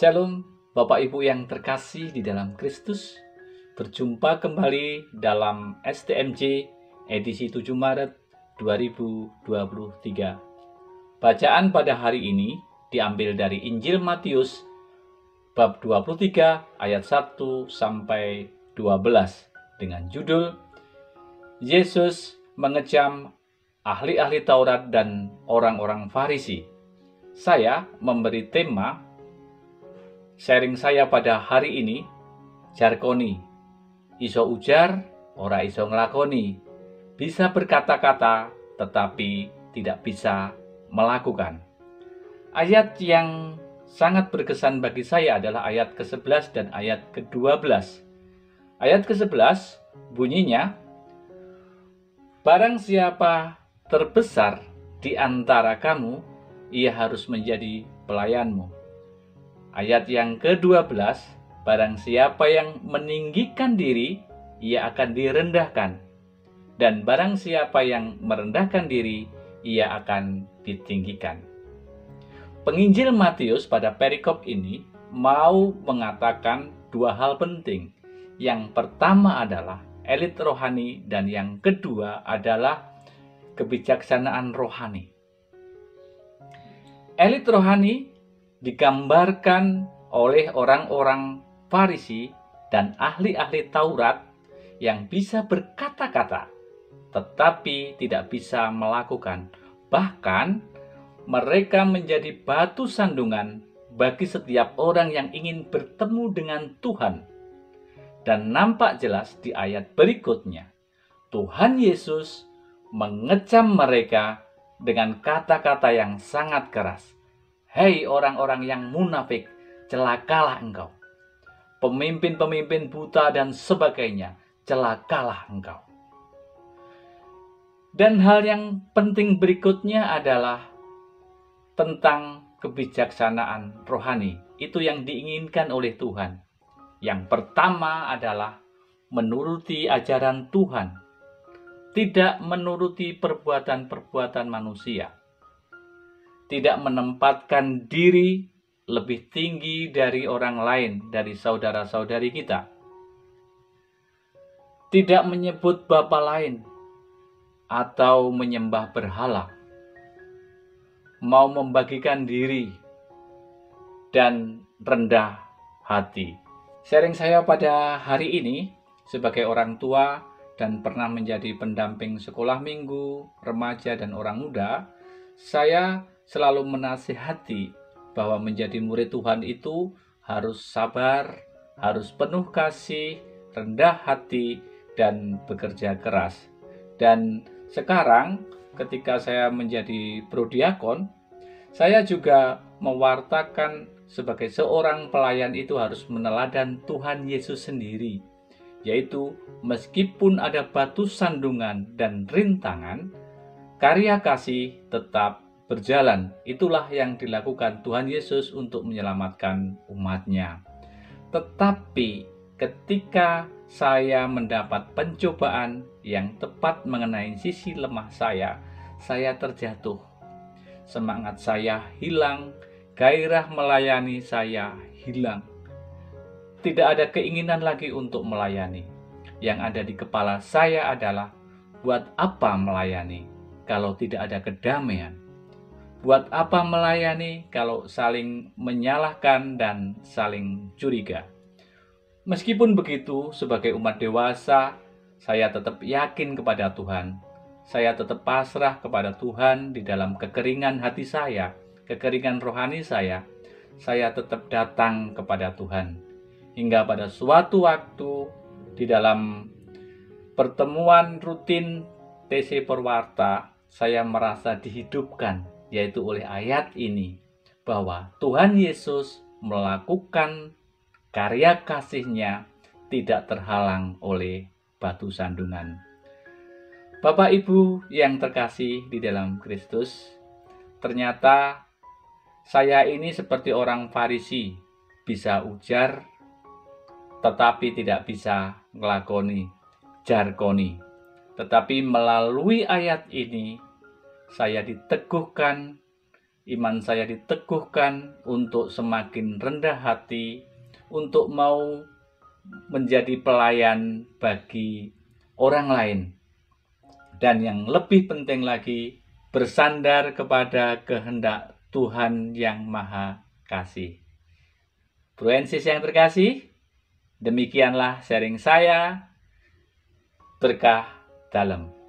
Shalom, Bapak Ibu yang terkasih di dalam Kristus. Berjumpa kembali dalam STMJ edisi 7 Maret 2023. Bacaan pada hari ini diambil dari Injil Matius bab 23 ayat 1 sampai 12 dengan judul Yesus mengecam ahli-ahli Taurat dan orang-orang Farisi. Saya memberi tema sharing saya pada hari ini, jarkoni, iso ujar, ora iso nglakoni, bisa berkata-kata tetapi tidak bisa melakukan. Ayat yang sangat berkesan bagi saya adalah ayat ke-11 dan ayat ke-12. Ayat ke-11 bunyinya, barang siapa terbesar di antara kamu, ia harus menjadi pelayanmu. Ayat yang ke-12, barang siapa yang meninggikan diri, ia akan direndahkan. Dan barang siapa yang merendahkan diri, ia akan ditinggikan. Penginjil Matius pada perikop ini mau mengatakan dua hal penting. Yang pertama adalah elit rohani dan yang kedua adalah kebijaksanaan rohani. Elit rohani digambarkan oleh orang-orang Farisi dan ahli-ahli Taurat yang bisa berkata-kata tetapi tidak bisa melakukan. Bahkan mereka menjadi batu sandungan bagi setiap orang yang ingin bertemu dengan Tuhan. Dan nampak jelas di ayat berikutnya, Tuhan Yesus mengecam mereka dengan kata-kata yang sangat keras. Hei orang-orang yang munafik, celakalah engkau. Pemimpin-pemimpin buta dan sebagainya, celakalah engkau. Dan hal yang penting berikutnya adalah tentang kebijaksanaan rohani. Itu yang diinginkan oleh Tuhan. Yang pertama adalah menuruti ajaran Tuhan, tidak menuruti perbuatan-perbuatan manusia. Tidak menempatkan diri lebih tinggi dari orang lain, dari saudara-saudari kita. Tidak menyebut bapa lain atau menyembah berhala. Mau membagikan diri dan rendah hati. Sharing saya pada hari ini sebagai orang tua dan pernah menjadi pendamping sekolah minggu, remaja dan orang muda, saya selalu menasihati bahwa menjadi murid Tuhan itu harus sabar, harus penuh kasih, rendah hati, dan bekerja keras. Dan sekarang ketika saya menjadi prodiakon, saya juga mewartakan sebagai seorang pelayan itu harus meneladan Tuhan Yesus sendiri, yaitu meskipun ada batu sandungan dan rintangan, karya kasih tetap berjalan. Itulah yang dilakukan Tuhan Yesus untuk menyelamatkan umatnya. Tetapi ketika saya mendapat pencobaan yang tepat mengenai sisi lemah saya terjatuh. Semangat saya hilang, gairah melayani saya hilang. Tidak ada keinginan lagi untuk melayani. Yang ada di kepala saya adalah, buat apa melayani kalau tidak ada kedamaian? Buat apa melayani kalau saling menyalahkan dan saling curiga? Meskipun begitu, sebagai umat dewasa, saya tetap yakin kepada Tuhan. Saya tetap pasrah kepada Tuhan di dalam kekeringan hati saya, kekeringan rohani saya. Saya tetap datang kepada Tuhan. Hingga pada suatu waktu di dalam pertemuan rutin TC Purwarta, saya merasa dihidupkan, yaitu oleh ayat ini, bahwa Tuhan Yesus melakukan karya kasih-Nya tidak terhalang oleh batu sandungan. Bapak Ibu yang terkasih di dalam Kristus, ternyata saya ini seperti orang Farisi, bisa ujar tetapi tidak bisa nglakoni, jarkoni. Tetapi melalui ayat ini saya diteguhkan iman saya diteguhkan untuk semakin rendah hati, untuk mau menjadi pelayan bagi orang lain. Dan yang lebih penting lagi, bersandar kepada kehendak Tuhan yang Maha Kasih. Bruensis yang terkasih, demikianlah sharing saya. Berkah dalam.